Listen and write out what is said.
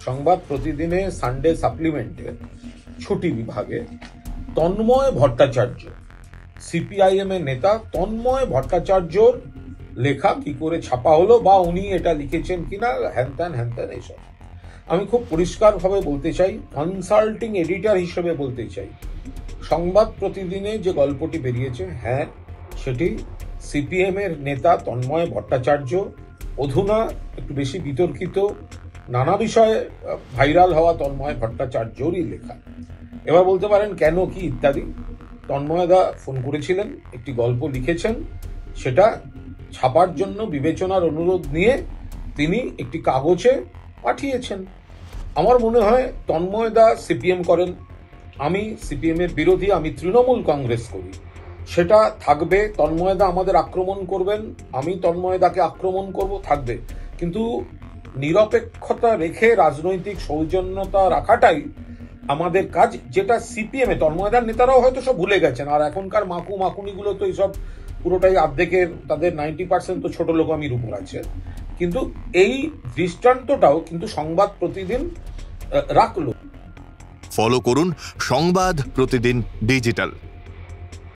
সংবাদ প্রতিদিনে সানডে সাপ্লিমেন্টে ছুটি বিভাগে তন্ময় ভট্টাচার্য, সিপিআইএম এর নেতা তন্ময় ভট্টাচার্যর লেখা কি করে ছাপা হলো বা উনি এটা লিখেছেন কিনা, হ্যানত্যান এইসব আমি খুব পরিষ্কারভাবে বলতে চাই, কনসাল্টিং এডিটর হিসেবে বলতে চাই, সংবাদ প্রতিদিনে যে গল্পটি বেরিয়েছে, হ্যাঁ সেটি সিপিএম এর নেতা তন্ময় ভট্টাচার্য, অধুনা একটু বেশি বিতর্কিত নানা বিষয়ে ভাইরাল হওয়া তন্ময় ভট্টাচার্যরই লেখা। এবার বলতে পারেন কেন, কি ইত্যাদি। তন্ময়দা ফোন করেছিলেন, একটি গল্প লিখেছেন, সেটা ছাপার জন্য বিবেচনার অনুরোধ নিয়ে তিনি একটি কাগজে পাঠিয়েছেন। আমার মনে হয় তন্ময়দা সিপিএম করেন, আমি সিপিএম এর বিরোধী, আমি তৃণমূল কংগ্রেস করি, সেটা থাকবে। তন্ময়দা আমাদের আক্রমণ করবেন, আমি তন্ময়দাকে আক্রমণ করব, থাকবে। কিন্তু নিরপেক্ষতা রেখে রাজনৈতিক সৌজন্যতা রাখাটাই আমাদের কাজ, যেটা সিপিএম এ তন্ময়দার নেতারাও হয়তো সব ভুলে গেছেন। আর এখনকার মাকুনিগুলো তো এইসব পুরোটাই অর্ধেকের, তাদের 90% তো ছোট লোকামির উপর আছে। কিন্তু এই দৃষ্টান্তটাও কিন্তু সংবাদ প্রতিদিন রাখলো। ফলো করুন সংবাদ প্রতিদিন ডিজিটাল।